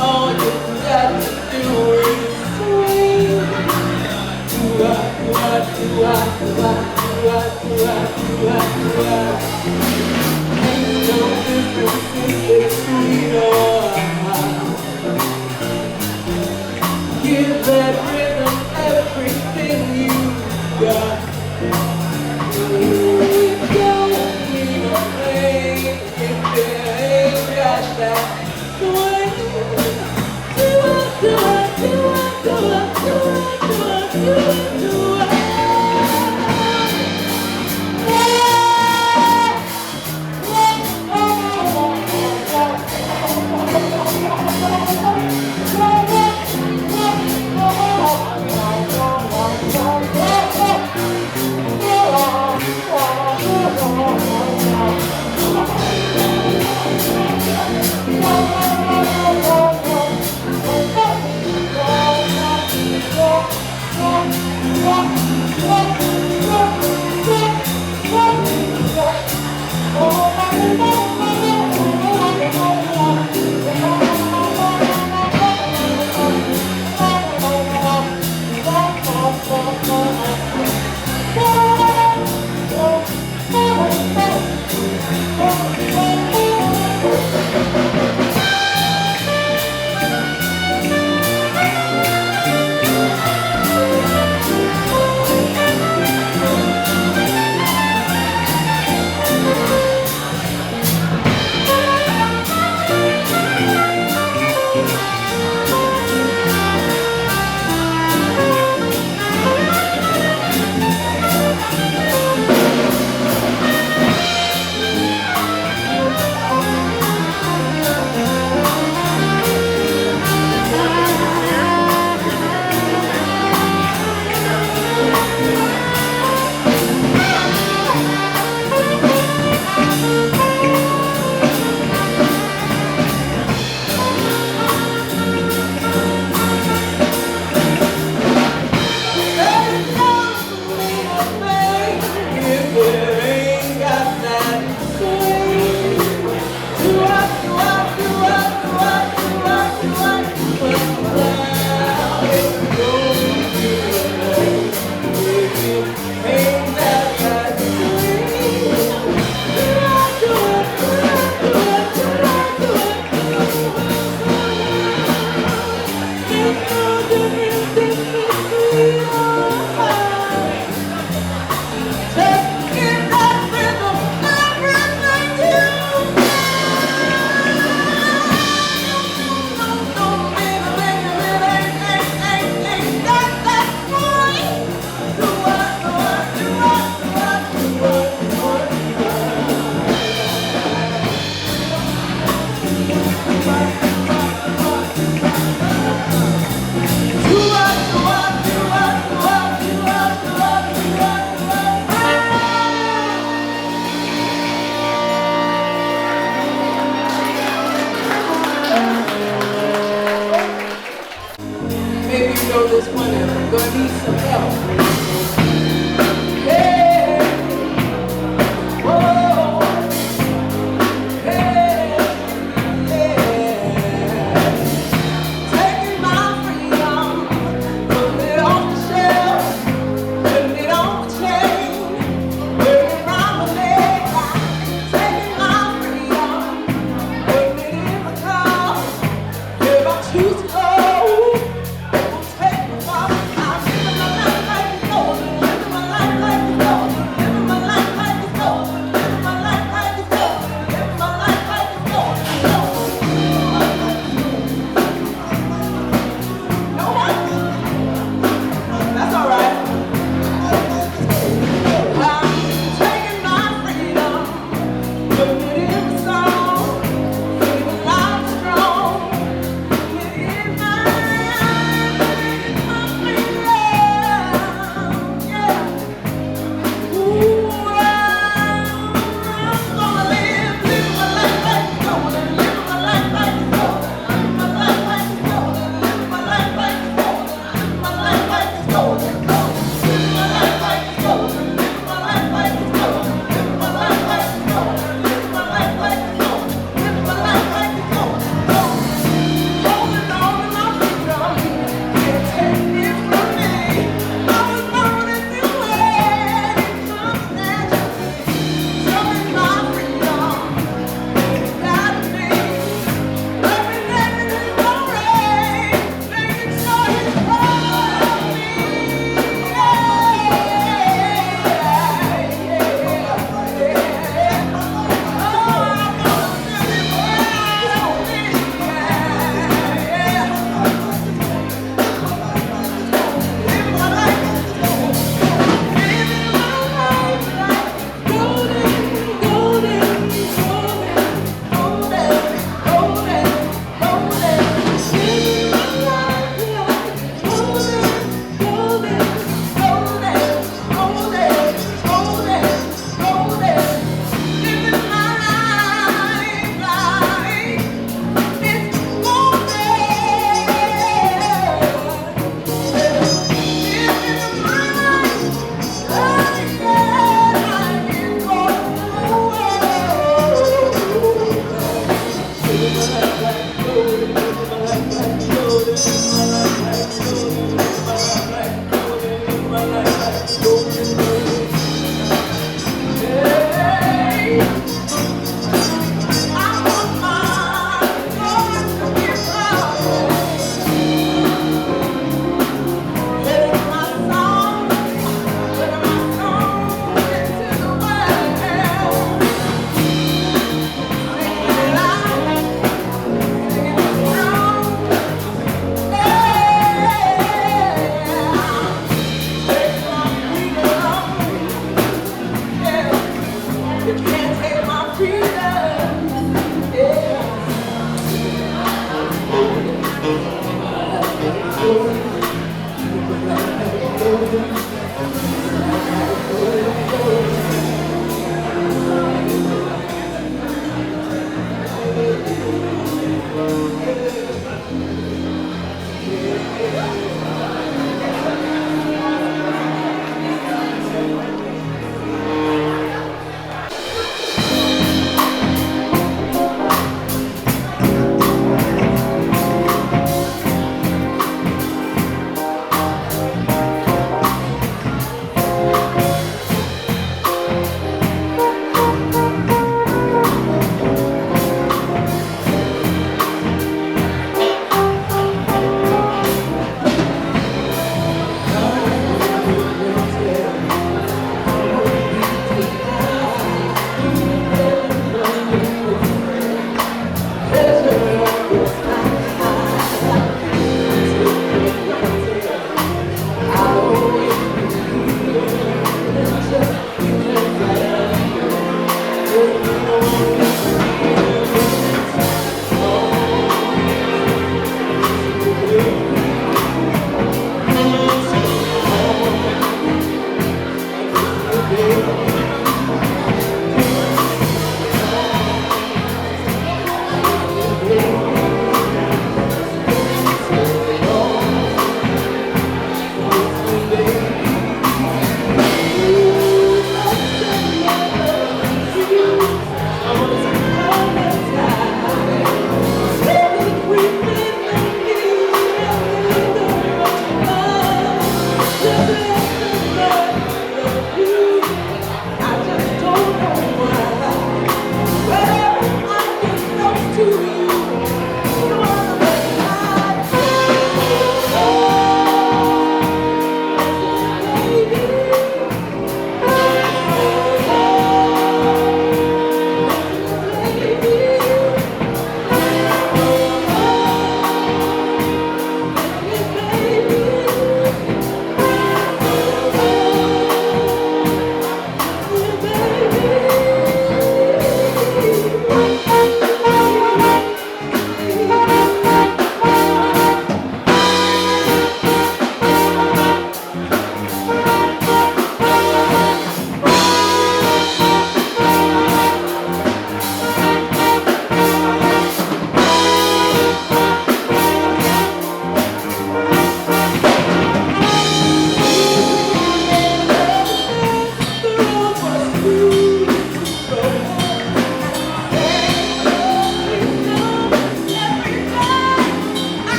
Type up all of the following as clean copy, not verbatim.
All you got to do is swing. Ain't no difference if it's sweet or hot. Give that rhythm everything you got. You don't need a plane if you ain't got that swing.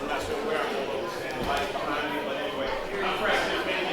I'm not sure where I'm going to stand, like behind me, but anyway, I'm Francis Mann.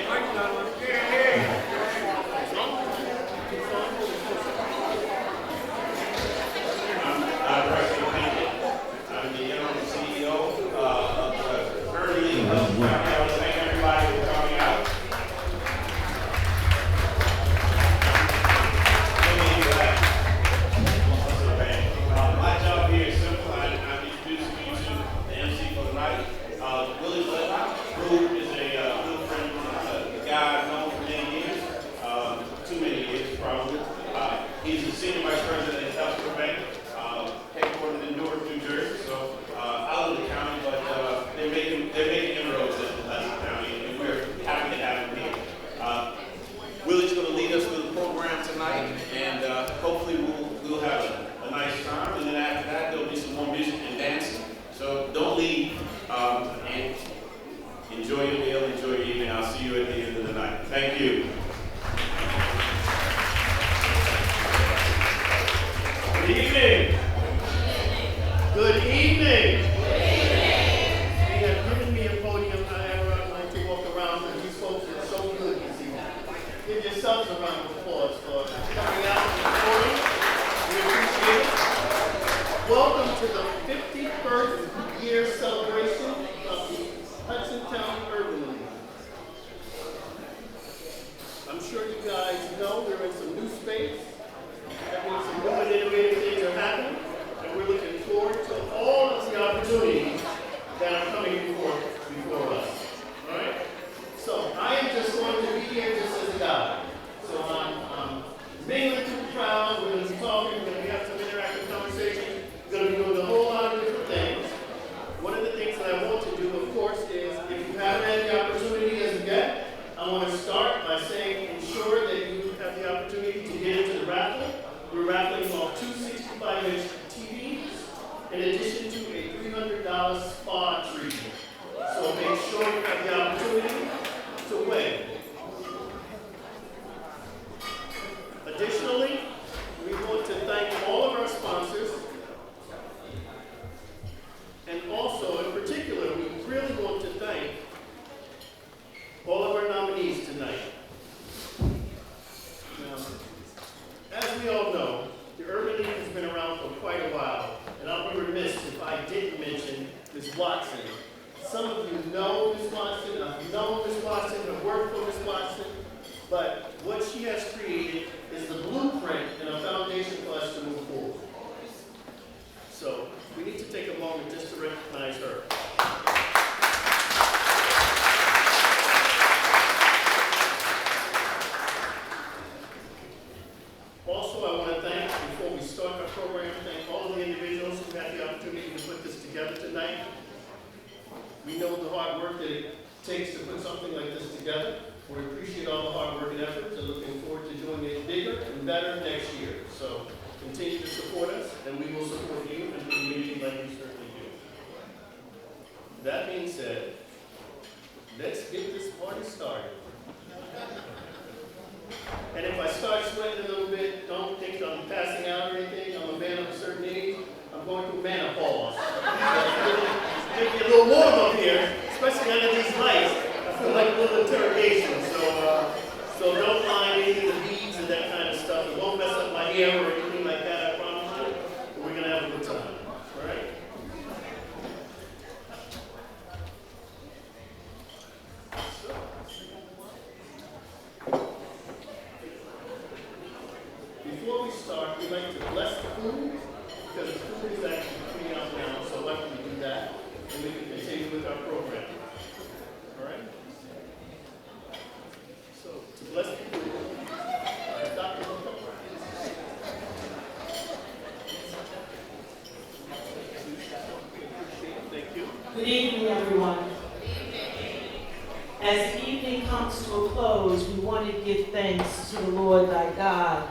and I'll see you at the end of the night. Thank you. Good evening. Good evening. They have given me a podium. However, I'd like to walk around and these folks are so good this evening. Give yourselves a round of applause for coming out and supporting. We appreciate it. Welcome to the 51st year celebration of the Hudson County Urban League. I'm sure you guys know we're in some new space. That means some new and innovative things are happening, and we're looking forward to all of the opportunities that are coming before us. All right? So I am just going to be here just as a guide. So I'm mingling through the crowd. We're going to be talking. We're going to have some interactive conversation. We're going to be doing a whole lot of different things. One of the things that I want to do, of course, is if you haven't had the opportunity as of yet, I want to start by saying ensure that you have the opportunity to get into the raffle. We're raffling off two 65-inch TVs in addition to a $300 spa treatment. So make sure you have the opportunity to win. Additionally, we want to thank all of our sponsors. And also, in particular, we really want to thank all of our nominees tonight. Now, as we all know, the Urban League has been around for quite a while, and I'll be remiss if I didn't mention Ms. Watson. Some of you know Ms. Watson, I've known Ms. Watson, I've worked for Ms. Watson, but what she has created is the blueprint and a foundation for us to move forward. So, we need to take a moment just to recognize her. Also, I want to thank, before we start our program, thank all of the individuals who had the opportunity to put this together tonight. We know the hard work that it takes to put something like this together. We appreciate all the hard work and efforts and looking forward to doing it bigger and better next year. So continue to support us, and we will support you and the community like we certainly do. That being said, let's get this party started. And if I start sweating a little bit, don't think I'm passing out or anything. I'm a man of a certain age. I'm going through menopause. Make me a little warm up here, especially under these lights. I feel like a little interrogation. So don't mind any of the beads and that kind of stuff. It won't mess up my hair or anything like that, I promise you. But we're going to have a good time. All right? Before we start, we'd like to bless the food, because the food is actually coming out now, so why don't we do that, and we can continue with our program. All right? So, to bless the food, Dr. Montgomery. Thank you. Good evening, everyone. As the evening comes to a close, we want to give thanks to the Lord thy God,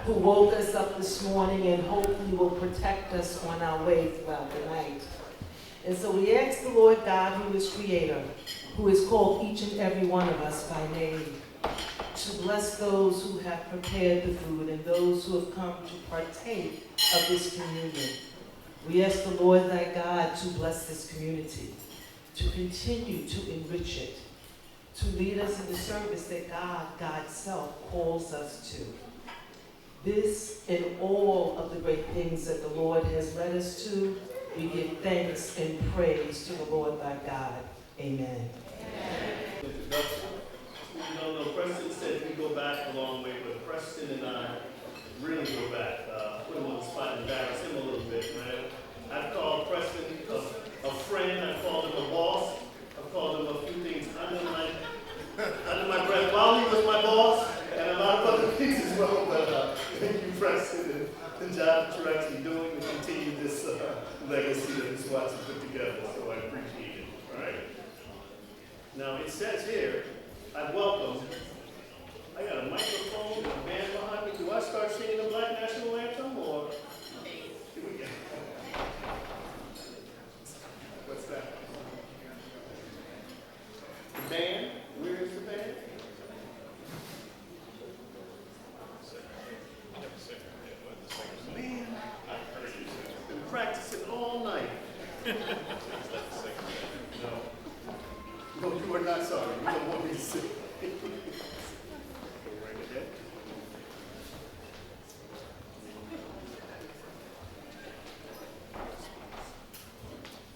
who woke us up this morning and hopefully will protect us on our way throughout the night. And so we ask the Lord God, who is creator, who has called each and every one of us by name, to bless those who have prepared the food and those who have come to partake of this communion. We ask the Lord thy God to bless this community, to continue to enrich it, to lead us in the service that God's self calls us to. This and all of the great things that the Lord has led us to, we give thanks and praise to the Lord thy God. Amen. You know, Preston said we go back a long way, but Preston and I really go back. Put him on the spot and embarrass him a little bit, right? I've called Preston a friend. I've called him a boss. I've called him a few things under my breath while he was my boss, and a lot of other things as well. But thank you, Preston, and the job that you're actually doing to continue this legacy that Ms. Watson put together. So I appreciate it. All right. Now it says here, I welcome. I got a microphone and a band behind me. Do I start singing the Black National Anthem, or here we go? What's that? The band? Where is No, you are not sorry. You don't want me to sit. Go right ahead.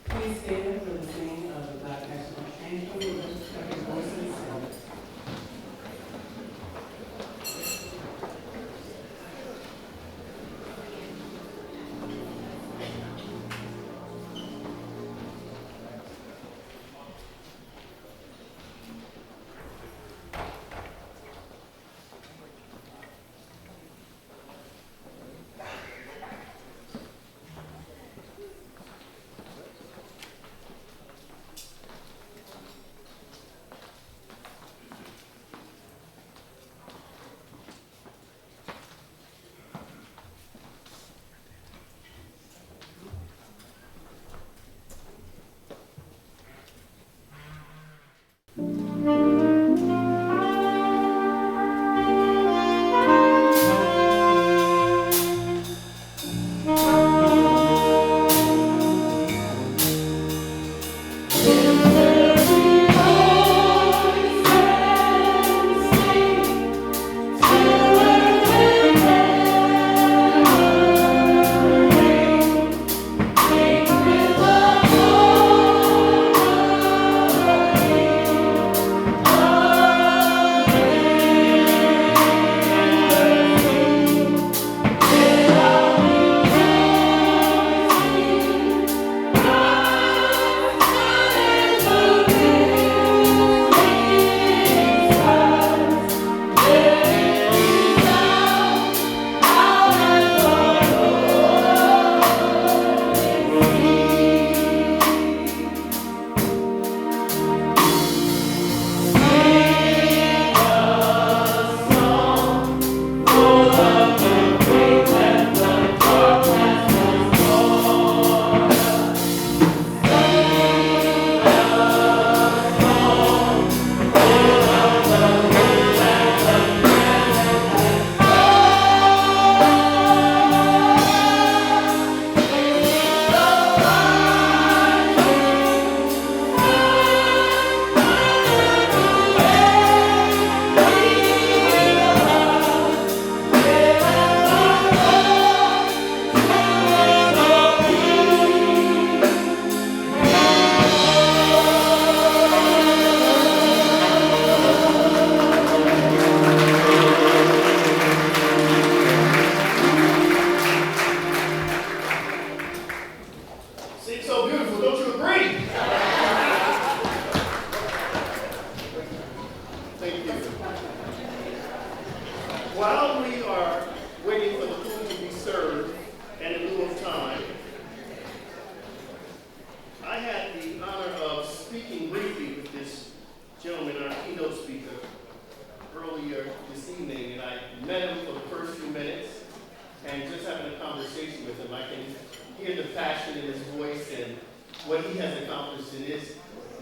Please stand for the singing of the Black National Anthem with respective voices. Sing so beautiful, don't you agree? Thank you. While we are waiting for the food to be served and in lieu of time, I had the honor of speaking briefly with this gentleman, our keynote speaker, earlier this evening, and I met him for the first few minutes and just having a conversation with him, I can hear the passion in his voice and what he has accomplished in his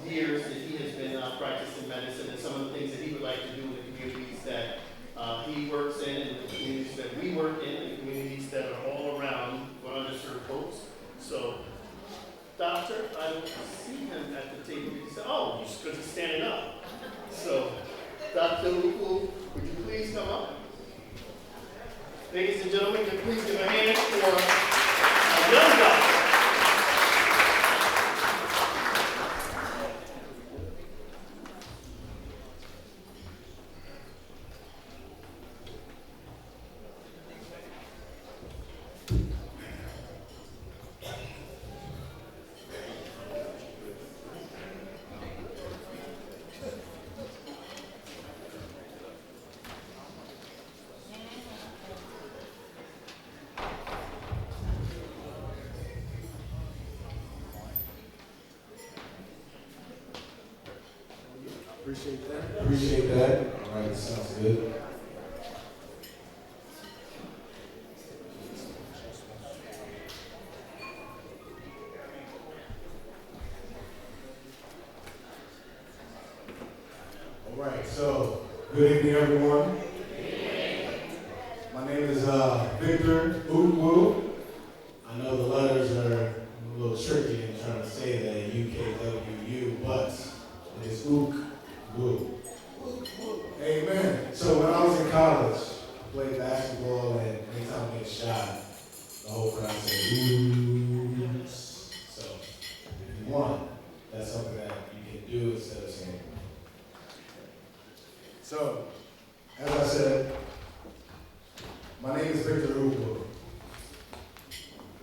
years that he has been practicing medicine and some of the things that he would like to do in the communities that he works in and the communities that we work in and the communities that are all around for underserved folks. So, Doctor, I don't see him at the table. He said, oh, because he's standing up. So, Dr. Lupu, would you please come up? Ladies and gentlemen, can you please give a hand for a young doctor. Appreciate that. Appreciate that. All right, sounds good. All right, so good evening, everyone. My name is Victor Uwu. I know the letters are a little tricky and trying to say that UKWU, but it is ook woo. Amen. So when I was in college, I played basketball, and anytime I get a shot, the whole crowd said, ooh. So if you want, that's something that you can do instead of saying. So, as I said, my name is Victor Ugo.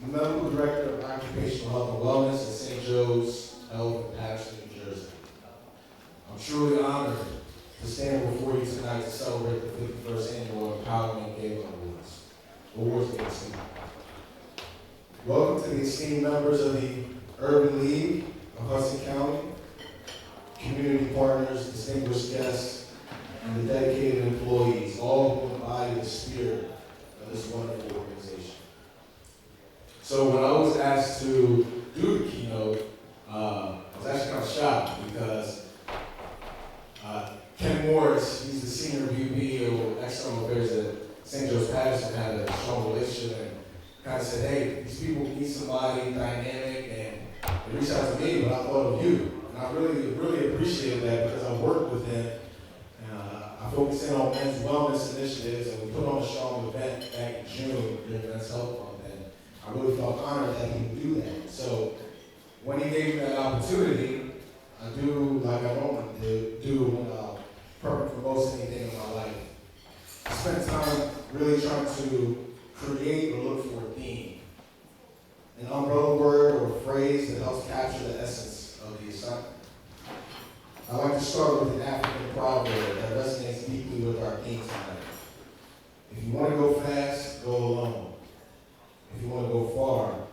I'm the Medical Director of Occupational Health and Wellness at St. Joe's Health in Patterson, New Jersey. I'm truly honored to stand before you tonight to celebrate the 51st Annual Empowerment Gala Awards being seen. Welcome to the esteemed members of the Urban League of Hudson County, community partners, distinguished guests, and the dedicated employees, all who embody the spirit of this wonderful organization. So when I was asked to do the keynote, I was actually kind of shocked because Ken Morris, he's the senior VP of External Affairs at St. Joe's Patterson, had a strong relationship and kind of said, hey, these people need somebody dynamic, and they reached out to me, but I thought of you. And I really appreciated that because I worked with him. I focused in on men's wellness initiatives, and we put on a strong event back in June during the Men's Health Month, and I really felt honored that he would do that. So when he gave me that opportunity, I do like I normally do when prepping for most anything in my life. I spent time really trying to create or look for a theme, an umbrella word or a phrase that helps capture the essence of the assignment. I like to start with an African proverb that resonates deeply with our theme tonight. If you want to go fast, go alone. If you want to go far,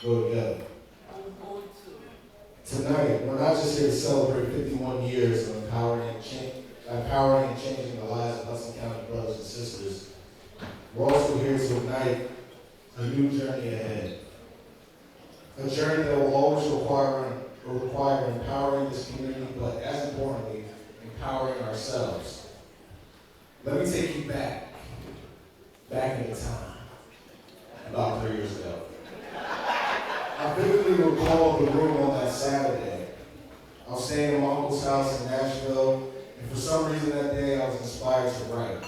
go together. Tonight, we're not just here to celebrate 51 years of empowering and changing the lives of Hudson County brothers and sisters. We're also here to ignite a new journey ahead. A journey that will always require empowering this community, but as importantly, empowering ourselves. Let me take you back in time, about 3 years ago. I vividly recall the room on that Saturday. I was staying in my uncle's house in Nashville, and for some reason that day I was inspired to write,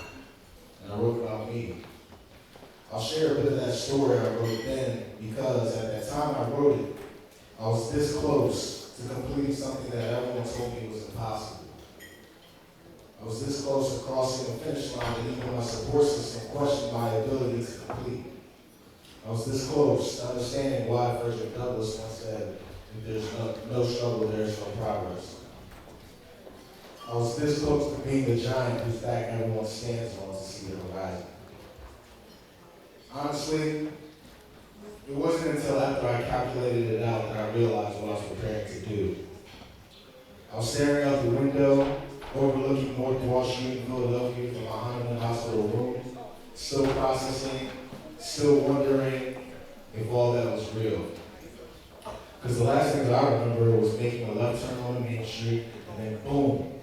and I wrote about me. I'll share a bit of that story I wrote then, because at that time I wrote it, I was this close to completing something that everyone told me was impossible. I was this close to crossing the finish line that even my support system questioned my ability to complete. I was this close to understanding why Frederick Douglass once said, if there's no struggle, there's no progress. I was this close to being the giant whose back everyone stands on to see the horizon. Honestly, it wasn't until after I calculated it out that I realized what I was preparing to do. I was staring out the window, overlooking North Wall Street in Philadelphia from my Hahnemann Hospital room, still processing, still wondering if all that was real. Because the last thing that I remember was making a left turn on Main Street, and then boom,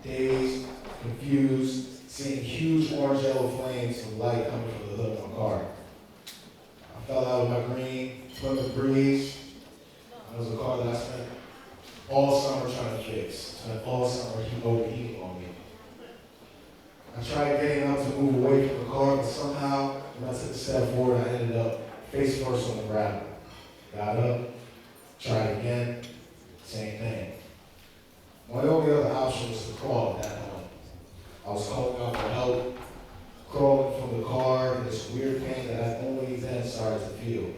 dazed, confused, seeing huge orange-yellow flames of light coming from the hood of my car. I fell out of my green Plymouth Breeze. That was a car that I spent all summer trying to fix. Spent all summer overheating on me. I tried getting up to move away from the car, but somehow, when I took a step forward, I ended up face first on the gravel. Got up, tried again, same thing. My only other option was to crawl at that point. I was calling out for help, crawling from the car in this weird pain that I only then started to feel.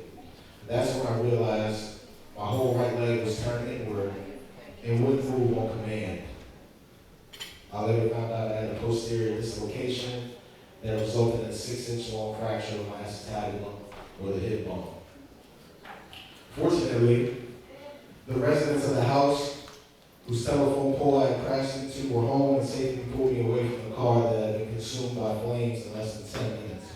That's when I realized my whole right leg was turned inward and wouldn't move on command. I later found out I had a posterior dislocation that resulted in a 6-inch long fracture of my acetabulum, or the hip bone. Fortunately, the residents of the house whose telephone pole I had crashed into were home and safely pulled me away from the car that had been consumed by flames in less than 10 minutes.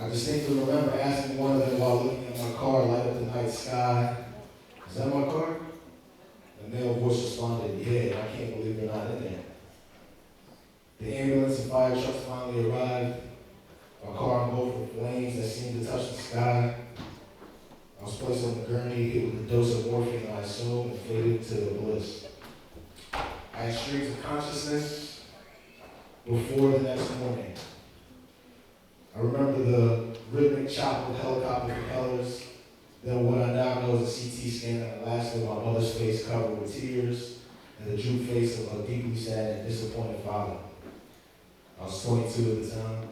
I distinctly remember asking one of them while looking at my car light up the night sky, "Is that my car?" The male voice responded, "Yeah, I can't believe you're not in there." The ambulance and fire trucks finally arrived. My car engulfed with flames that seemed to touch the sky. I was placed on the gurney, hit with the dose of morphine I assumed and faded to bliss. I had streaks of consciousness before the next morning. I remember the rhythmic chop of helicopter propellers, then what I now know is a CT scan that lasted my mother's face covered with tears and the drooped face of a deeply sad and disappointed father. I was 22 at the time.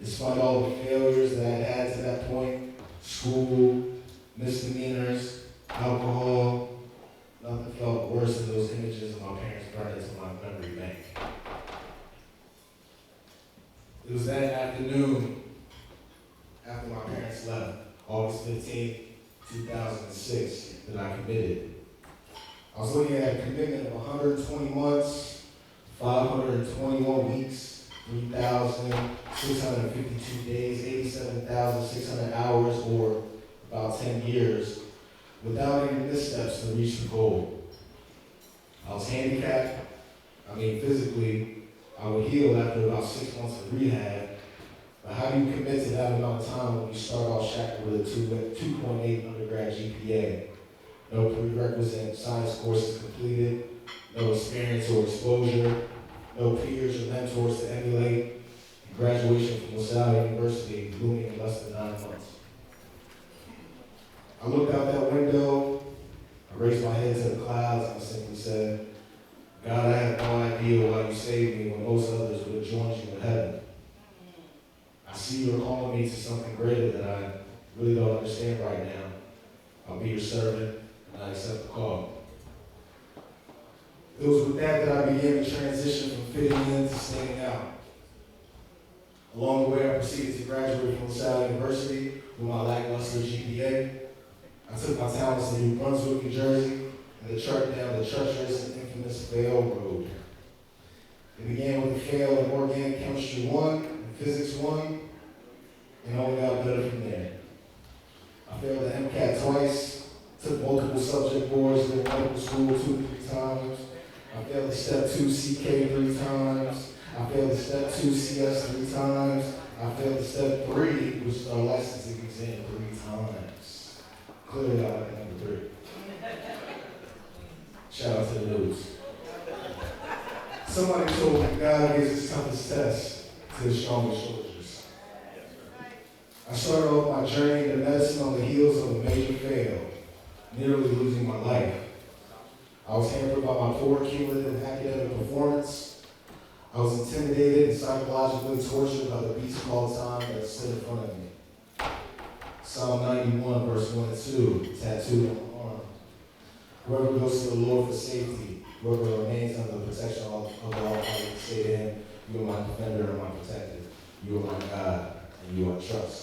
Despite all the failures that I had had to that point, school, misdemeanors, alcohol, nothing felt worse than those images of my parents burned into my memory bank. It was that afternoon, after my parents left, August 15, 2006, that I committed. I was looking at a commitment of 120 months, 521 weeks, 3,652 days, 87,600 hours, or about 10 years, without any missteps to reach the goal. I was handicapped. Physically, I would heal after about 6 months of rehab. But how do you commit to that amount of time when you start off shackled with a 2.8 undergrad GPA? No prerequisite science courses completed, no experience or exposure, no peers or mentors to emulate, and graduation from LaSalle University looming in less than 9 months. I looked out that window, I raised my head to the clouds, and I simply said, God, I have no idea why you saved me when most others would have joined you in heaven. I see you're calling me to something greater that I really don't understand right now. I'll be your servant, and I accept the call. It was with that I began the transition from fitting in to standing out. Along the way, I proceeded to graduate from LaSalle University with my lackluster GPA. I took my talents to New Brunswick, New Jersey, and trekked down the treacherous and infamous Fail Road. It began with a fail in Organic Chemistry 1 and Physics 1, and only got better from there. I failed the MCAT twice, took multiple subject boards in medical school 2 to 3 times. I failed the Step 2 CK 3 times. I failed the Step 2 CS 3 times. I failed the Step 3, which is our licensing exam, 3 times. Clearly I like number 3. Shout out to the news. Somebody told me God gives his toughest test to the strongest soldiers. I started off my journey into medicine on the heels of a major fail, nearly losing my life. I was hampered by my poor cumulative academic performance. I was intimidated and psychologically tortured by the beast of all time that stood in front of me. Psalm 91, verse 1 and 2, tattooed on my arm. Whoever goes to the Lord for safety, whoever remains under the protection of the Almighty, say to him, you are my defender and my protector. You are my God, and you are trust.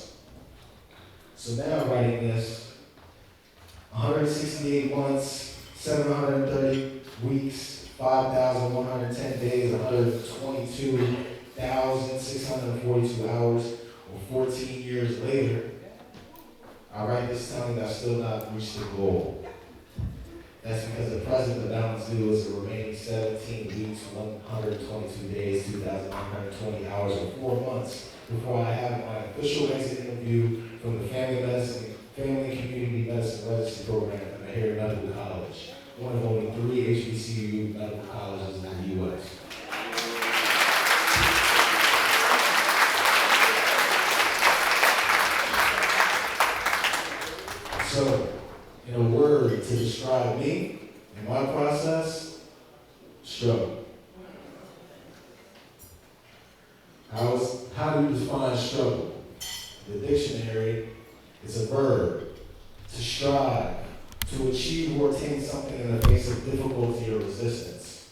So now I'm writing this, 168 months, 730 weeks, 5,110 days, 122,642 hours, or 14 years later, I write this telling that I still not reached the goal. That's because the present balance due is the remaining 17 weeks, 122 days, 2,120 hours, and 4 months before I have my official exit interview from the Family Community Medicine Residency Program at Meharry Medical College, one of only 3 HBCU medical colleges in the U.S. So, in a word to describe me and my process, struggle. How do you define struggle? The dictionary is a verb, to strive, to achieve or attain something in the face of difficulty or resistance.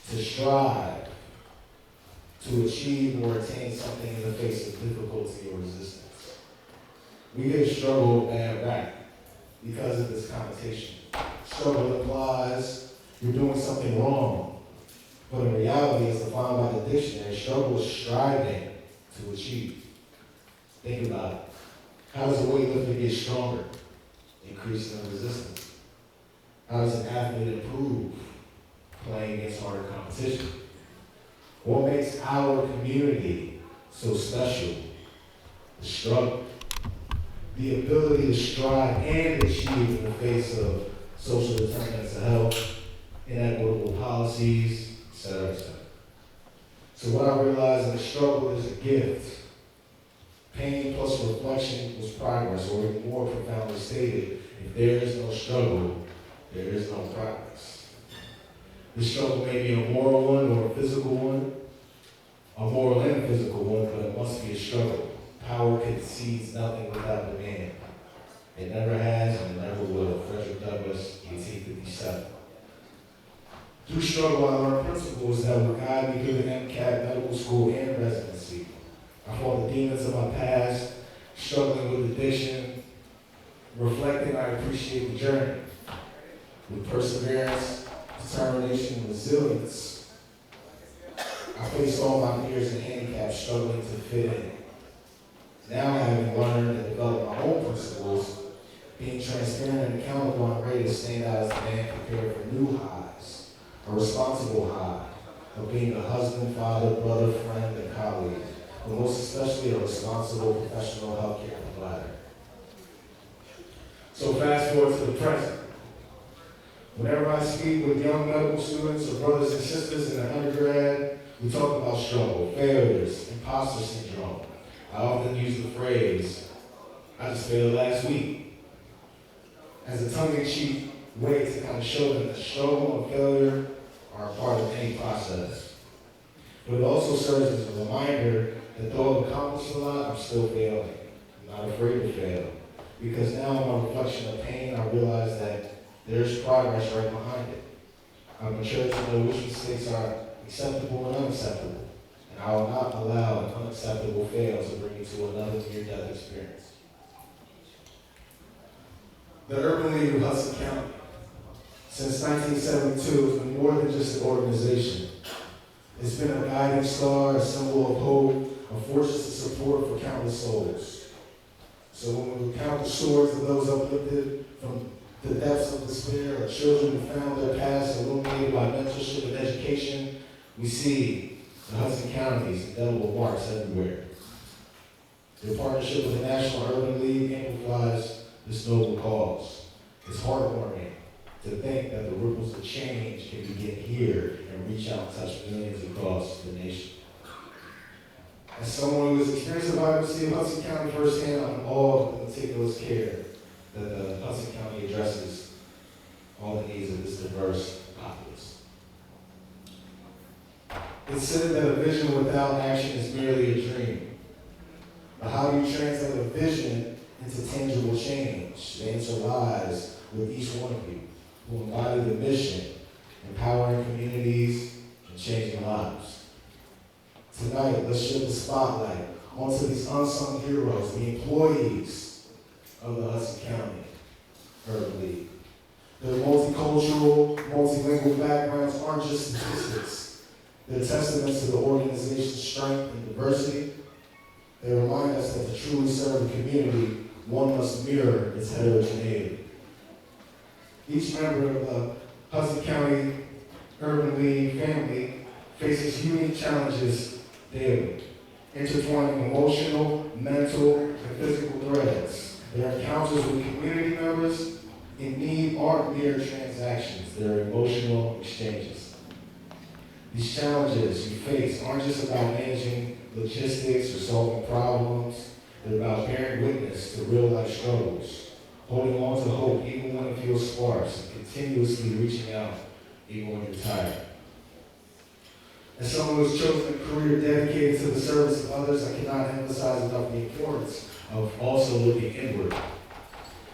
To strive, to achieve or attain something in the face of difficulty or resistance. We give struggle a bad rap because of this connotation. Struggle implies you're doing something wrong. But in reality, as defined by the dictionary, struggle is striving to achieve. Think about it. How does a weightlifter get stronger? Increasing the resistance. How does an athlete improve? Playing against harder competition. What makes our community so special? The struggle. the ability to strive and achieve in the face of social determinants of health, inequitable policies, etc., etc. So what I realized in the struggle is a gift. Pain plus reflection was progress, or even more profoundly stated, if there is no struggle, there is no progress. The struggle may be a moral one or a physical one, a moral and a physical one, but it must be a struggle. Power concedes nothing without demand. It never has and it never will. Frederick Douglass, 1857. Through struggle, I learned principles that will guide me through the MCAT, medical school, and residency. I fought the demons of my past, struggling with addiction, reflecting, I appreciate the journey. With perseverance, determination, and resilience, I faced all my fears and handicaps, struggling to fit in. Now, having learned and developed my own principles, being transparent and accountable, I'm ready to stand out as a man prepared for new highs, a responsible high of being a husband, father, brother, friend, and colleague, but most especially a responsible professional healthcare provider. So fast forward to the present. Whenever I speak with young medical students or brothers and sisters in the undergrad, we talk about struggle, failures, imposter syndrome. I often use the phrase, I just failed last week, as a tongue-in-cheek way to kind of show them that struggle and failure are a part of any process. But it also serves as a reminder that though I've accomplished a lot, I'm still failing. I'm not afraid to fail. Because now in my reflection of pain, I realize that there's progress right behind it. I've matured to know which mistakes are acceptable and unacceptable. And I will not allow an unacceptable fail to bring me to another near-death experience. The Urban League of Hudson County, since 1972, has been more than just an organization. It's been a guiding star, a symbol of hope, a fortress of support for countless souls. So when we count the stories of those uplifted from the depths of despair, or children who found their paths illuminated by mentorship and education, we see the Hudson County's indelible marks everywhere. Their partnership with the National Urban League amplifies this noble cause. It's heartwarming to think that the ripples of change can begin here and reach out and touch millions across the nation. As someone who has experienced the vibrancy of Hudson County firsthand, I'm in awe of the meticulous care that the Hudson County addresses all the needs of this diverse populace. It's said that a vision without action is merely a dream. But how do you translate a vision into tangible change? The answer lies with each one of you who embody the mission, empowering communities and changing lives. Tonight, let's shift the spotlight onto these unsung heroes, the employees of the Hudson County Urban League. Their multicultural, multilingual backgrounds aren't just statistics. They're testaments to the organization's strength and diversity. They remind us that to truly serve a community, one must mirror its heterogeneity. Each member of the Hudson County Urban League family faces unique challenges daily, intertwining emotional, mental, and physical threads. Their encounters with community members in need aren't mere transactions, they're emotional exchanges. These challenges you face aren't just about managing logistics or solving problems, they're about bearing witness to real-life struggles, holding on to hope even when it feels sparse, and continuously reaching out even when you're tired. As someone who has chosen a career dedicated to the service of others, I cannot emphasize enough the importance of also looking inward.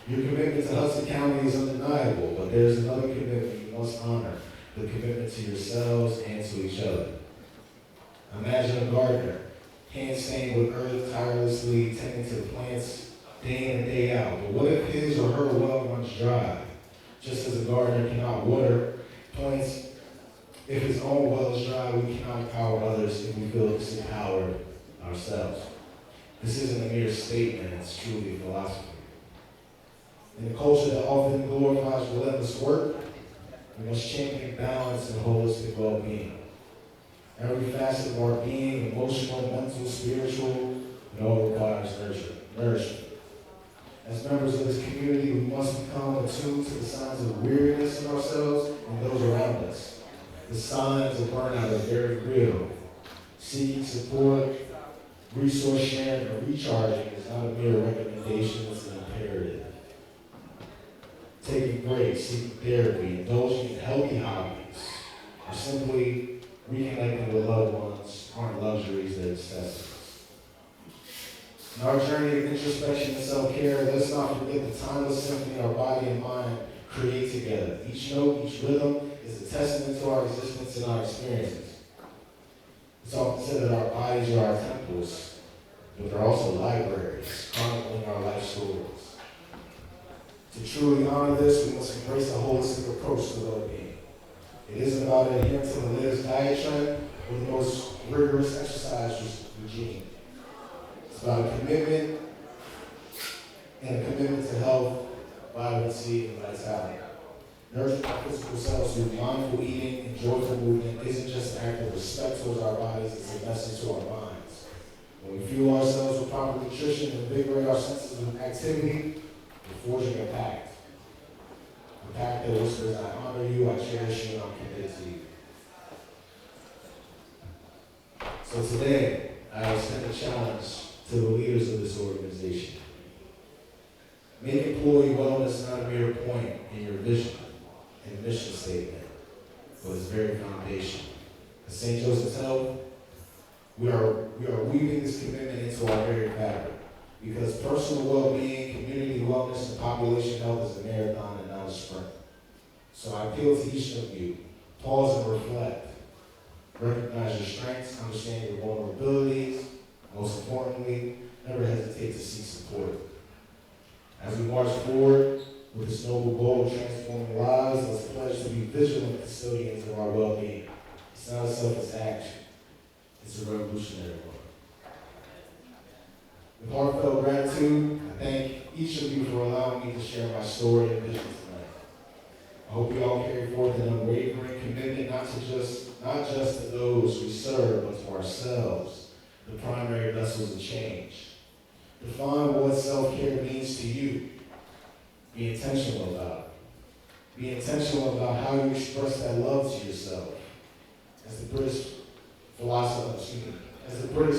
Your commitment to Hudson County is undeniable, but there's another commitment you must honor, the commitment to yourselves and to each other. Imagine a gardener, hand-stained with earth, tirelessly tending to the plants day in and day out. But what if his or her well runs dry? Just as a gardener cannot water plants if his own well is dry, we cannot empower others if we feel disempowered ourselves. This isn't a mere statement, it's truly a philosophy. In a culture that often glorifies relentless work, we must champion balance and holistic well-being. Every facet of our being, emotional, mental, spiritual, it all requires nourishment. As members of this community, we must become attuned to the signs of weariness in ourselves and those around us. The signs of burnout are very real. Seeking support, resource sharing, or recharging is not a mere recommendation, it's an imperative. Taking breaks, seeking therapy, indulging in healthy hobbies, or simply reconnecting with loved ones aren't luxuries, they're necessities. In our journey of introspection and self-care, let's not forget the timeless symphony our body and mind create together. Each note, each rhythm is a testament to our existence and our experiences. It's often said that our bodies are our temples, but they're also libraries, chronicling our life stories. To truly honor this, we must embrace a holistic approach to well-being. It isn't about adhering to the latest diet trend or the most rigorous exercise regime. It's about a commitment to health, vibrancy, and vitality. Nurturing our physical selves through mindful eating and joyful movement isn't just an act of respect towards our bodies, it's a message to our minds. When we fuel ourselves with proper nutrition and invigorate our senses of activity, we're forging a pact. A pact that whispers, I honor you, I cherish you, and I'm committed to you. So today, I extend a challenge to the leaders of this organization. Make employee wellness not a mere point in your vision and mission statement, but its very foundation. At St. Joseph's Health, we are weaving this commitment into our very fabric, because personal well-being, community wellness, and population health is a marathon and not a sprint. So I appeal to each of you, pause and reflect. Recognize your strengths, understand your vulnerabilities, most importantly, never hesitate to seek support. As we march forward with this noble goal of transforming lives, let's pledge to be vigilant custodians of our well-being. It's not a selfless action, it's a revolutionary one. With heartfelt gratitude, I thank each of you for allowing me to share my story and vision tonight. I hope we all carry forth an unwavering commitment not just to those we serve, but to ourselves, the primary vessels of change. Define what self-care means to you. Be intentional about it. Be intentional about how you express that love to yourself. As the British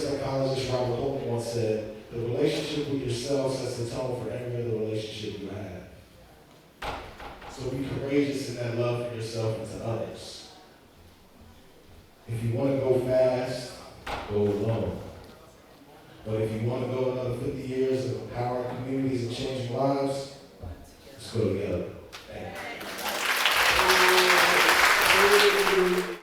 psychologist Robert Holton once said, the relationship with yourself sets the tone for every other relationship you have. So be courageous in that love for yourself and to others. If you want to go fast, go alone. But if you want to go another 50 years of empowering communities and changing lives, let's go together. Thank you.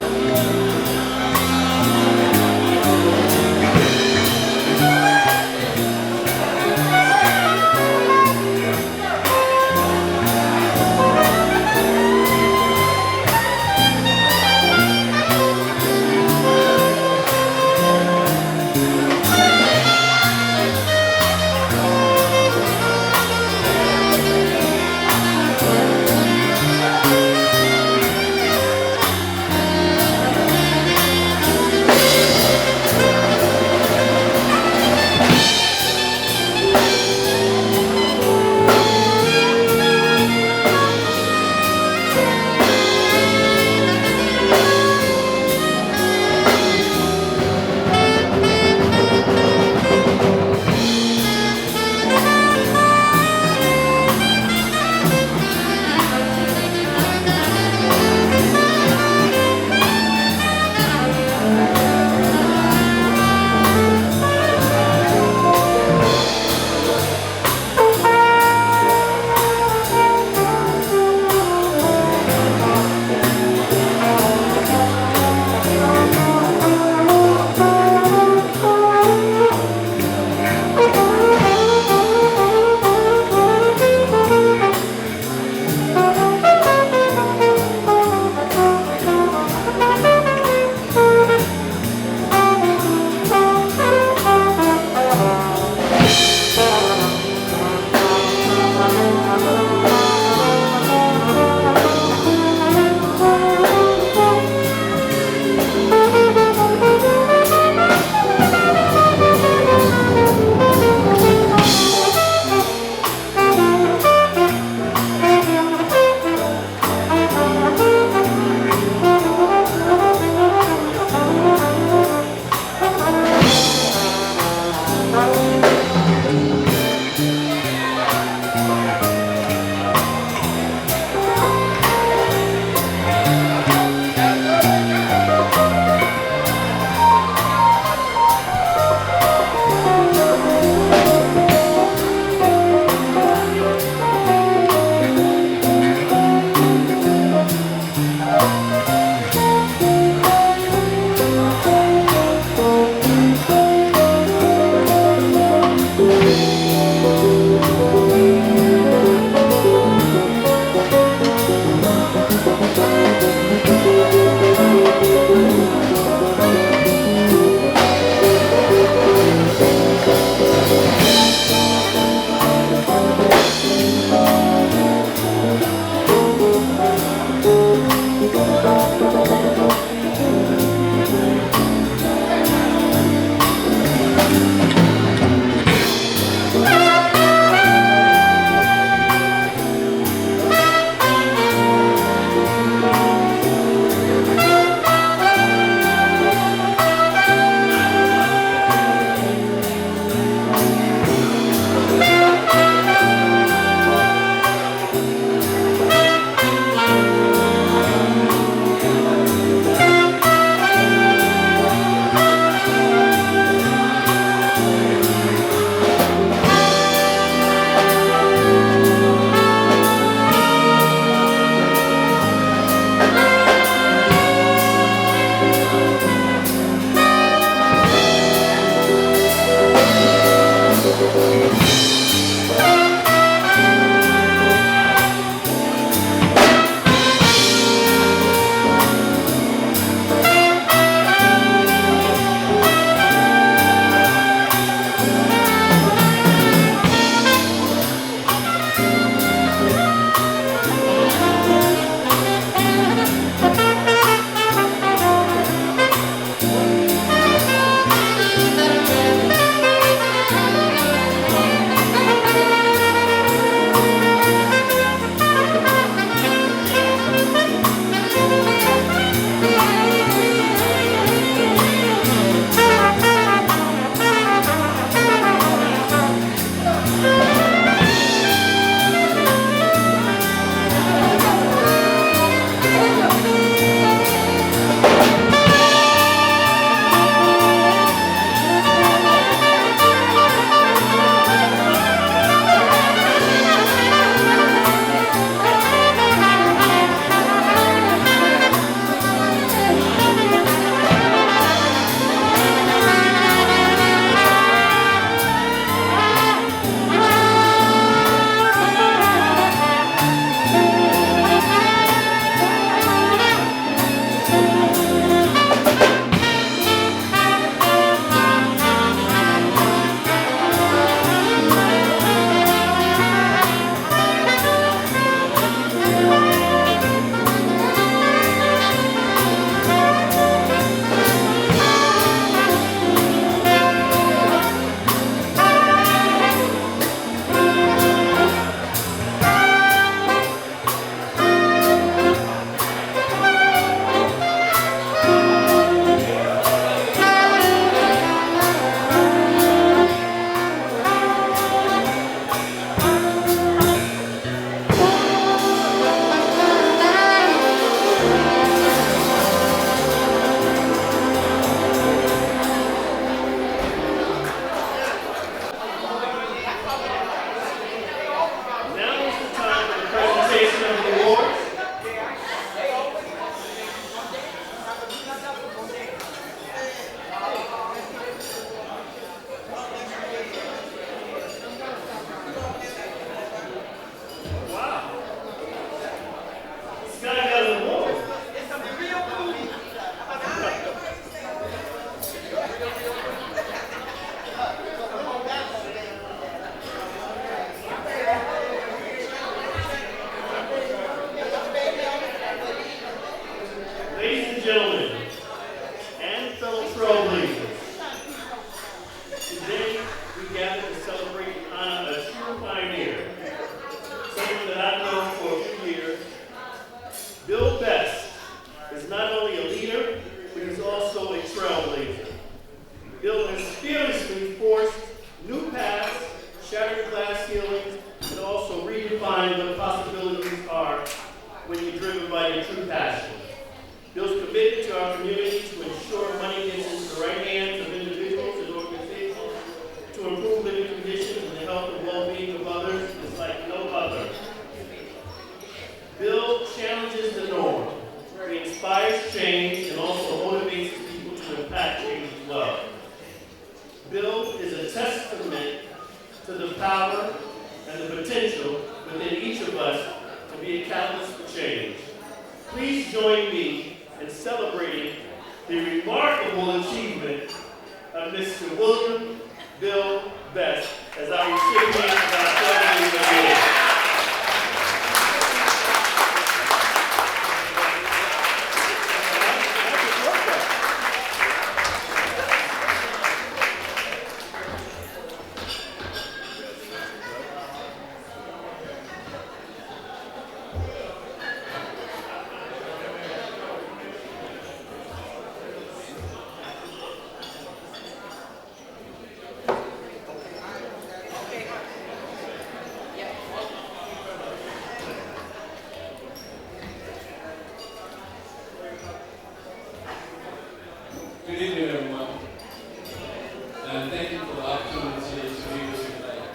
to the power and the potential within each of us to be a catalyst for change. Please join me in celebrating the remarkable achievement of Mr. William Bill Best as our recipient of our Celebrating Award. Good evening, everyone, and thank you for the opportunity to be with you tonight.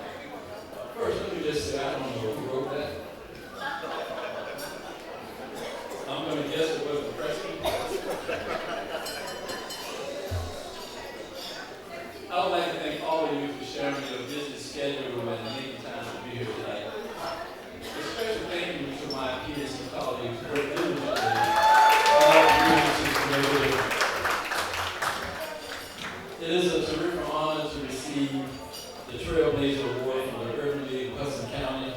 First, let me just say, I don't know who wrote that. I'm going to guess it was the president. I would like to thank all of you for sharing your busy schedule and making time to be here tonight. A special thank you to my PNC colleagues who worked diligently in our communities to make it. It is a terrific honor to receive the Trailblazer Award from the Urban League of Hudson County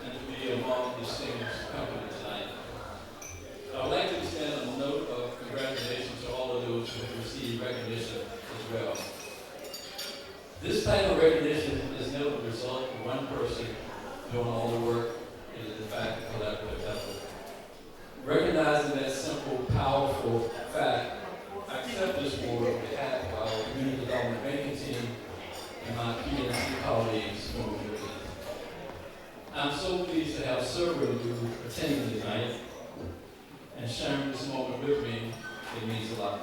and to be among the distinguished company tonight. I would like to extend a note of congratulations to all of those who have received recognition as well. This type of recognition is never the result of one person doing all the work. It is in fact a collaborative effort. Recognizing that simple, powerful fact, I accept this award on behalf of our Community Development Banking team and my PNC colleagues from New York. I'm so pleased to have several of you attending tonight and sharing this moment with me. It means a lot.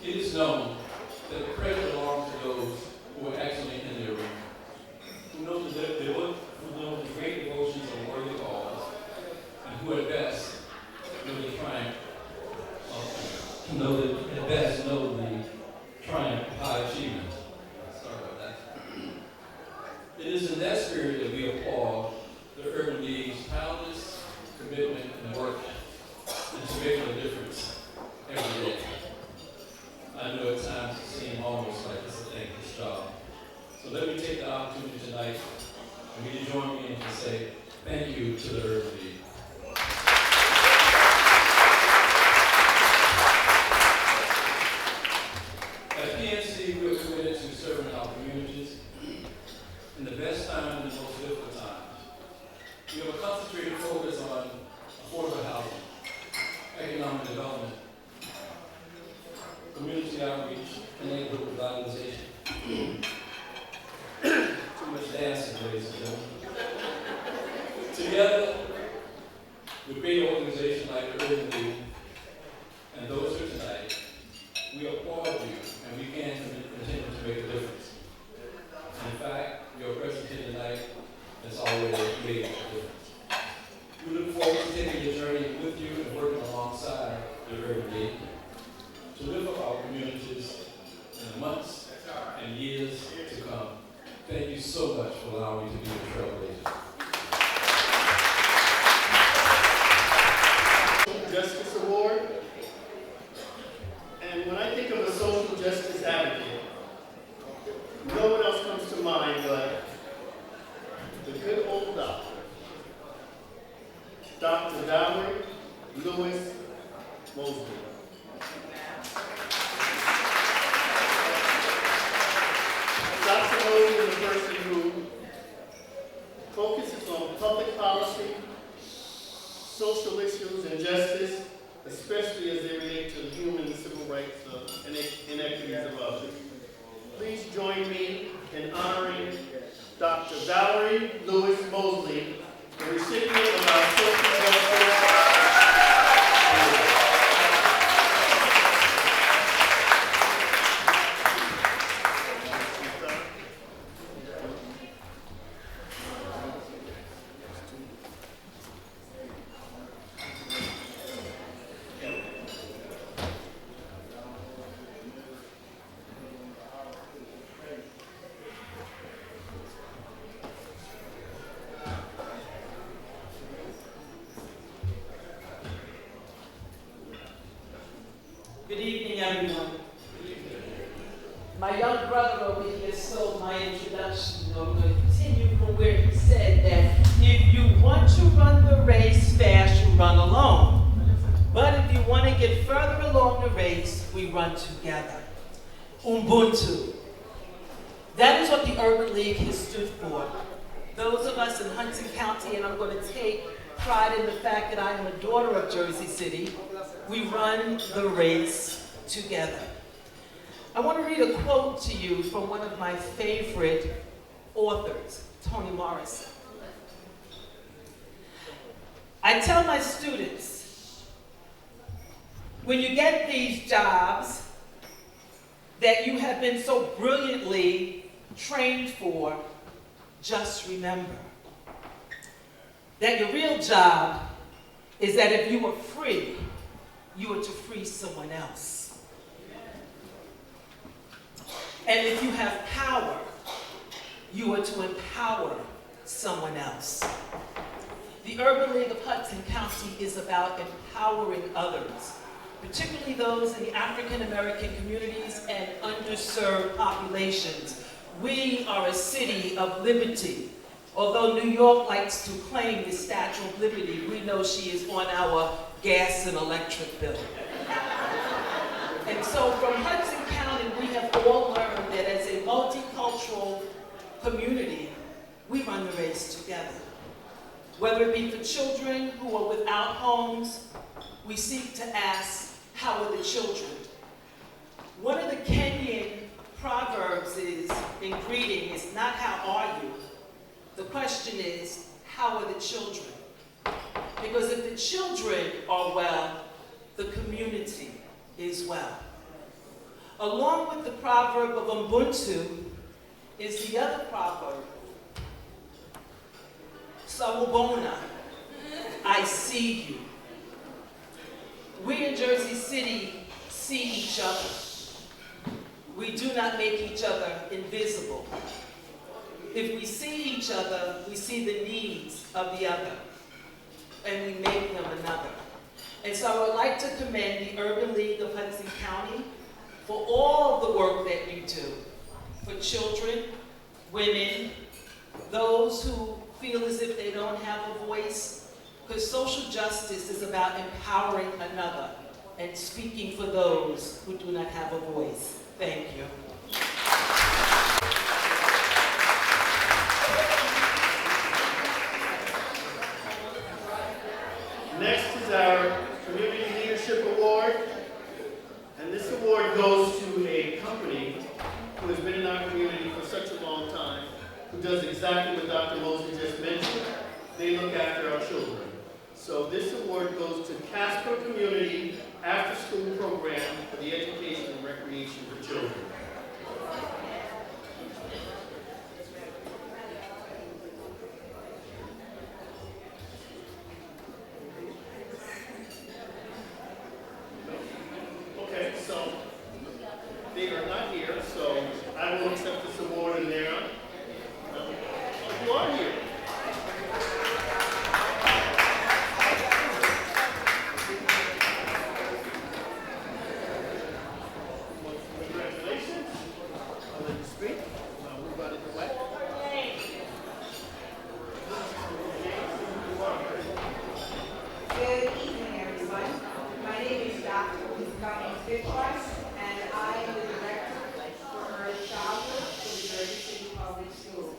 It is known that the credit belongs to those who are actually in the arena, who know the great devotions of a worthy cause, and who at best know the triumph know the triumph of high achievement. Sorry about that. It is in that spirit that we applaud the Urban League's tireless commitment and work into making a difference every day. I know at times it seems almost like it's a thankless job. So let me take the opportunity tonight for you to join me and to say thank you to the Urban League. At PNC, we are committed to serving our communities in the best time and the most difficult times. We have a concentrated focus on affordable housing, economic development, community outreach, and neighborhood revitalization. Too much dancing, ladies and gentlemen. Together, with great organizations like the Urban League and those here tonight, we applaud you, and we can continue to make a difference. In fact, your presence here tonight has already made a difference. We look forward to taking your journey with you and working alongside the Urban League to lift up our communities in the months and years to come. Thank you so much for allowing me to be a trailblazer. Justice Award. And when I think of a social justice advocate, no one else comes to mind but the good old doctor, Dr. Valerie Lewis Mosley. Dr. Mosley is a person who focuses on public policy, social issues, and justice, especially as they relate to the human and civil rights and inequities of others. Please join me in honoring Dr. Valerie Lewis Mosley, the recipient of our Social Justice Award. Good evening, everyone. My young brother over here stole my introduction. I'm going to continue from where he said that if you want to run the race fast, you run alone. But if you want to get further along the race, we run together. Ubuntu. That is what the Urban League has stood for. Those of us in Hudson County, and I'm going to take pride in the fact that I am a daughter of Jersey City, we run the race together. I want to read a quote to you from one of my favorite authors, Toni Morrison. I tell my students, when you get these jobs that you have been so brilliantly trained for, just remember that your real job is that if you were free, you were to free someone else. And if you have power, you are to empower someone else. The Urban League of Hudson County is about empowering others, particularly those in the African American communities and underserved populations. We are a city of liberty. Although New York likes to claim the Statue of Liberty, we know she is on our gas and electric bill. And so from Hudson County, we have all learned that as a multicultural community, we run the race together. Whether it be for children who are without homes, we seek to ask, how are the children? One of the Kenyan proverbs is, in greeting, is not how are you? The question is, how are the children? Because if the children are well, the community is well. Along with the proverb of Ubuntu is the other proverb, Sawubona, I see you. We in Jersey City see each other. We do not make each other invisible. If we see each other, we see the needs of the other, and we make them another. And so I would like to commend the Urban League of Hudson County for all the work that you do for children, women, those who feel as if they don't have a voice, because social justice is about empowering another and speaking for those who do not have a voice. Thank you. Next is our Community Leadership Award. And this award goes to a company who has been in our community for such a long time, who does exactly what Dr. Mosley just mentioned. They look after our children. So this award goes to Casper Community After School Program for the Education and Recreation for Children. Okay, so they are not here, so I will accept this award in their honor. You are here. Congratulations. I'll let you speak. I'll move out of the way. Good evening, everyone. My name is Dr. Connie Fitzroy, and I am the director for early childhood for the Jersey City Public Schools.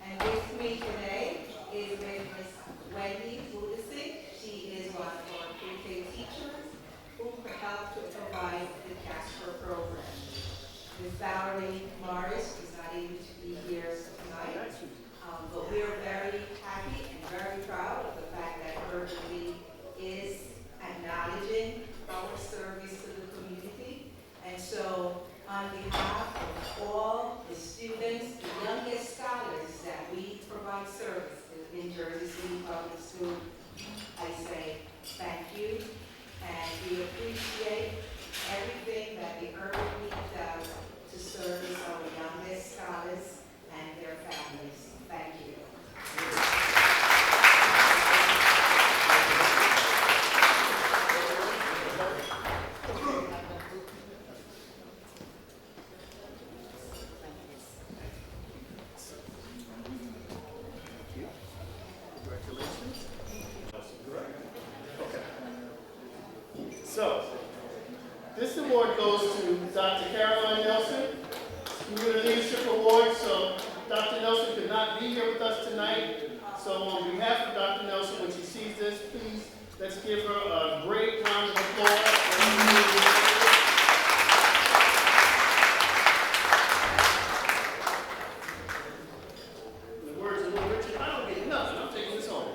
And with me today is Ms. Wendy Budisic. She is one of our pre-K teachers who help to provide the Casper program. Ms. Valerie Morris is not able to be here tonight, but we are very happy and very proud of the fact that Urban League is acknowledging our service to the community. And so on behalf of all the students, the youngest scholars that we provide service to in Jersey City Public School, I say thank you, and we appreciate everything that the Urban League does to service our youngest scholars and their families. Thank you. This award goes to Dr. Caroline Nelson, Community Leadership Award. So Dr. Nelson could not be here with us tonight. So on behalf of Dr. Nelson, when she sees this, please, let's give her a great round of applause. The words of Little Richard, I don't get nothing, I'm taking this home.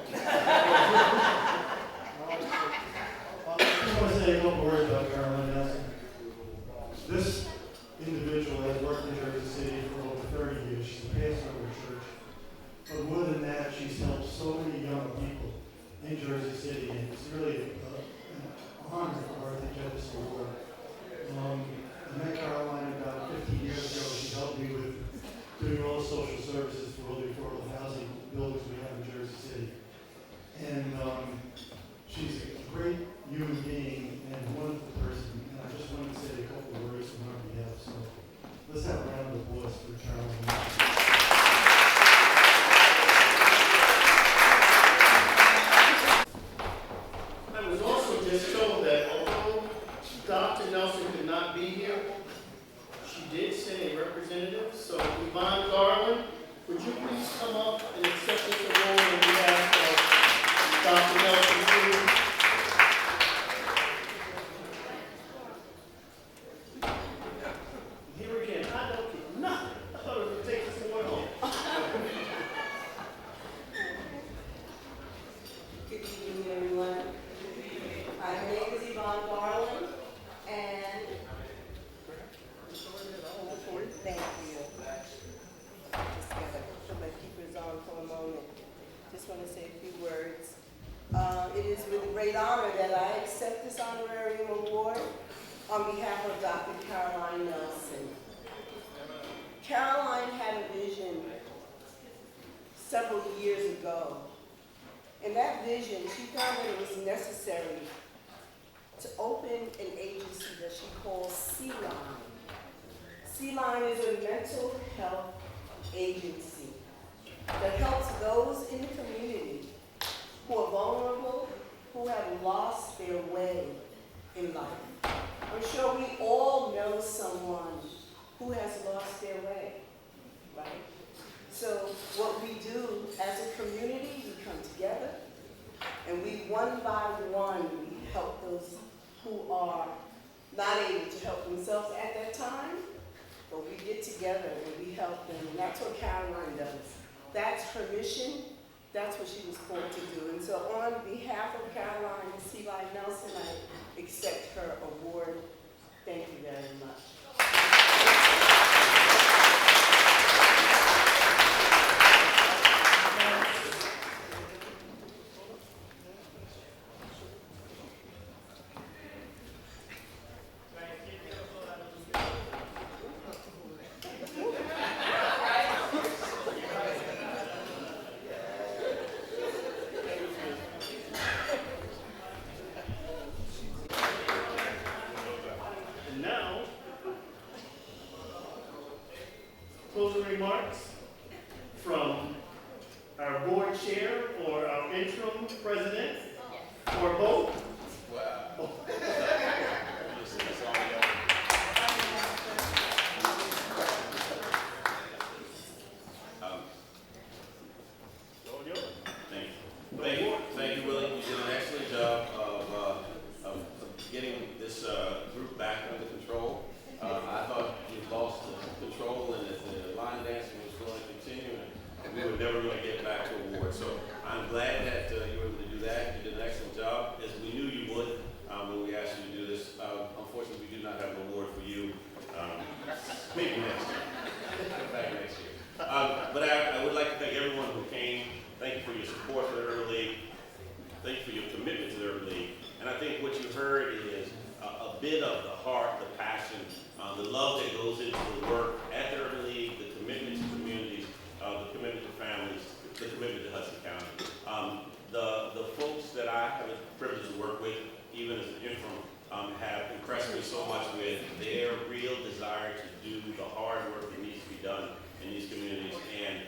I just want to say a couple words about Caroline Nelson. This individual has worked in Jersey City for over 30 years. She's the pastor of a church. But more than that, she's helped so many young people in Jersey City, and it's really an honor for her to get this award. I met Caroline about 15 years ago. She helped me with doing all the social services for all the affordable housing buildings we have in Jersey City. And she's a great human being and a wonderful person, and I just wanted to say a couple of words on her behalf. So let's have a round of applause for Caroline. I was also just told that although Dr. Nelson could not be here, she did send a representative. So Yvonne Garland, would you please come up and accept this award on behalf of Dr. Nelson, please? Here again, I don't get nothing. I thought it would take this award home. Good evening, everyone. My name is Yvonne Garland, and thank you. Just gotta put my keepers on for a moment. Just want to say a few words. It is with great honor that I accept this honorarium award on behalf of Dr. Caroline Nelson. Caroline had a vision several years ago. In that vision, she found that it was necessary to open an agency that she calls C-Line. C-Line is a mental health agency that helps those in the community who are vulnerable, who have lost their way in life. I'm sure we all know someone who has lost their way, right? So what we do as a community, we come together and we one by one, we help those who are not able to help themselves at that time, but we get together and we help them. And that's what Caroline does. That's her mission. That's what she was called to do. And so on behalf of Caroline and C-Line Nelson, I accept her award. Thank you very much. And now, closing remarks from our board chair or our interim president, or both. Wow. Thank you, Willie. You did an excellent job of getting this group back under control. I thought you lost the control and that the line dancing was going to continue and we were never going to get back to award. So I'm glad that you were able to do that. You did an excellent job, as we knew you would when we asked you to do this. Unfortunately, we do not have an award for you. Maybe next year. Back next year. But I would like to thank everyone who came. Thank you for your support for the Urban League. Thank you for your commitment to the Urban League. And I think what you heard is a bit of the heart, the passion, the love that goes into the work at the Urban League, the commitment to communities, the commitment to families, the commitment to Hudson County. The folks that I have the privilege to work with, even as an interim, have impressed me so much with their real desire to do the hard work that needs to be done in these communities. And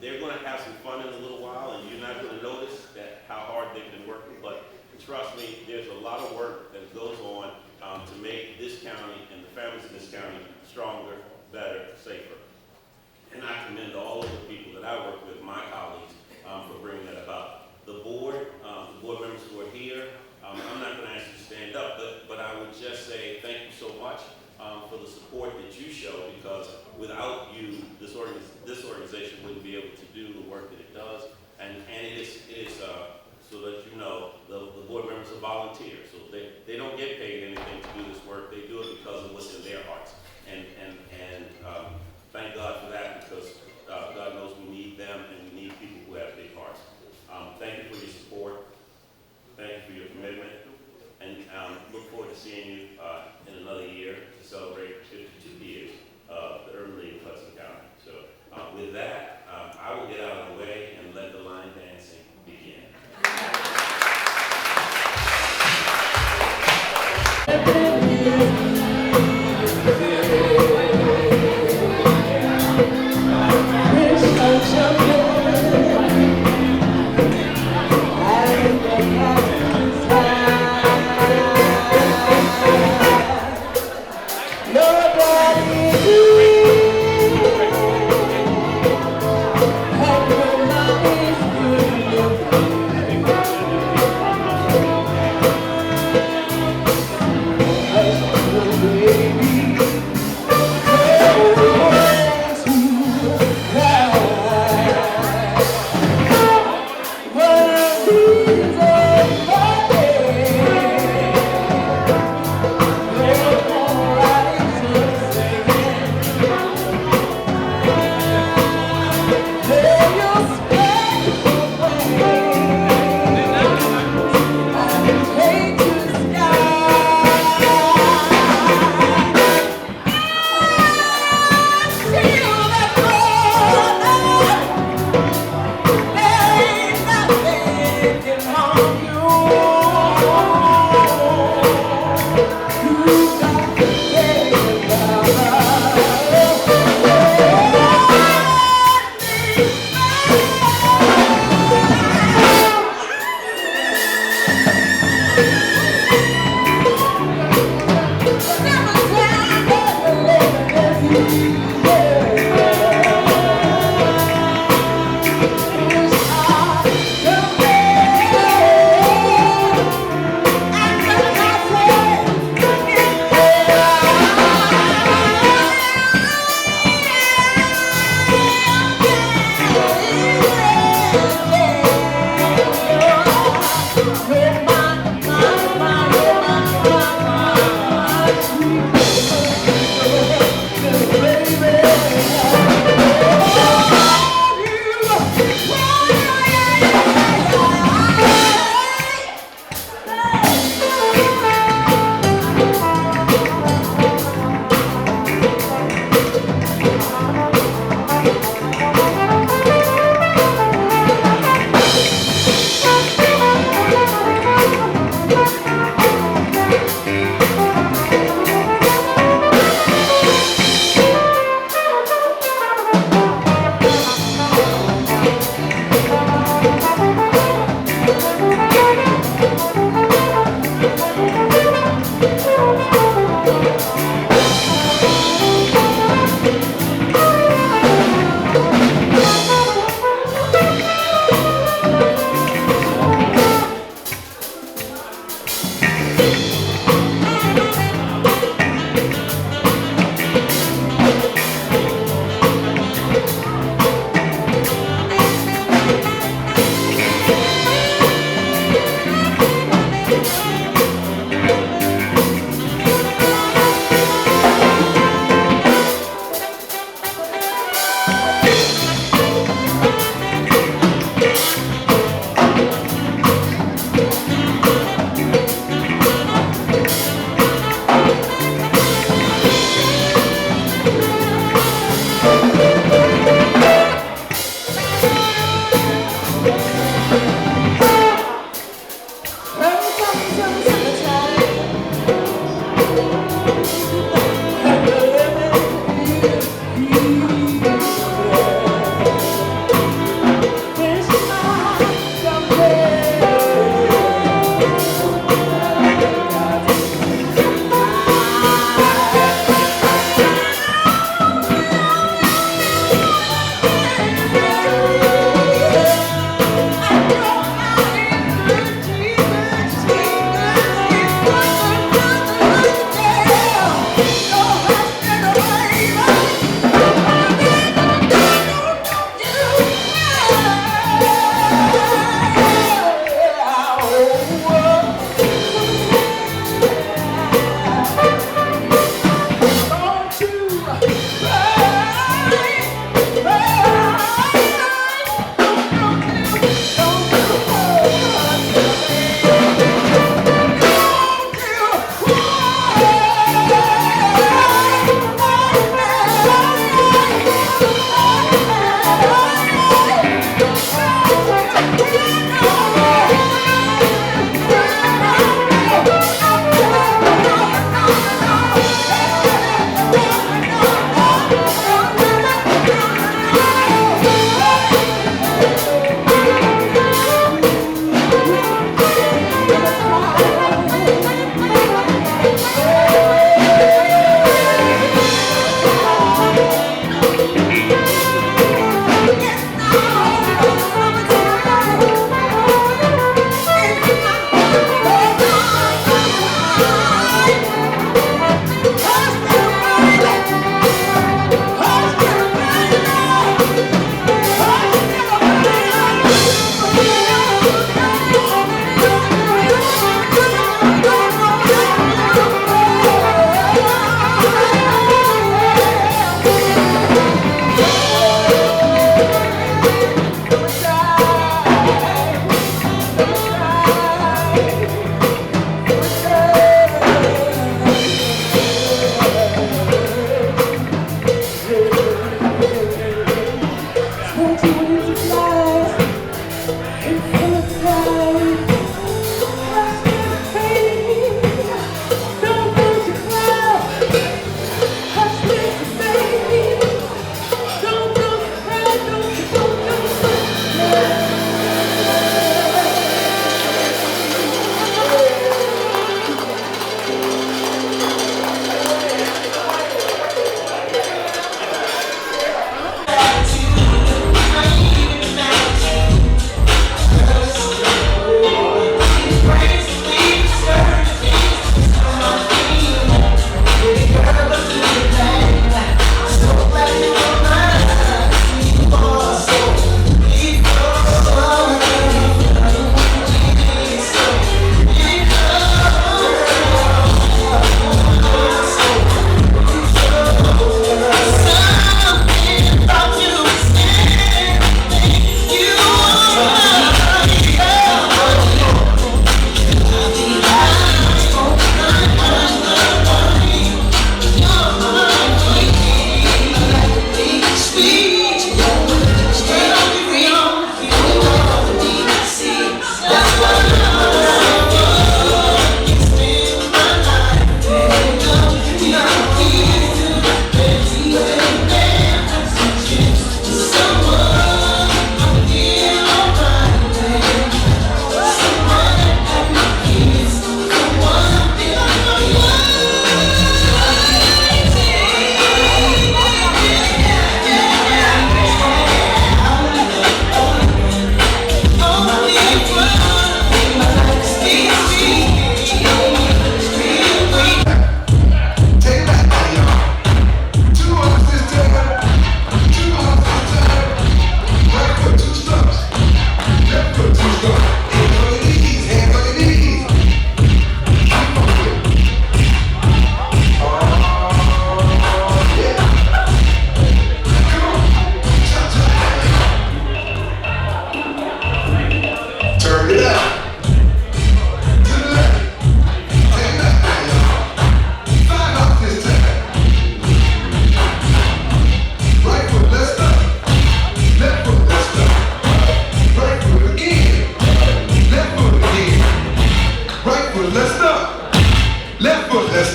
they're going to have some fun in a little while, and you're not going to notice how hard they've been working. But trust me, there's a lot of work that goes on county and the families in this county stronger, better, safer. And I commend all of the people that I work with, my colleagues, for bringing that about. The board members who are here, I'm not going to ask you to stand up, but I would just say thank you so much for the support that you show, because without you, this organization wouldn't be able to do the work that it does. And it is so that you know, the board members are volunteers, so they don't get paid anything to do this work. They do it because of what's in their hearts. And thank God for that, because God knows we need them and we need people who have big hearts. Thank you for your support. Thank you for your commitment. And look forward to seeing you in another year to celebrate 52 years of the Urban League of Hudson County. So with that, I will get out of the way and let the line dancing begin.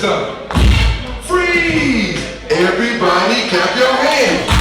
stuff. Freeze! Everybody clap your hands.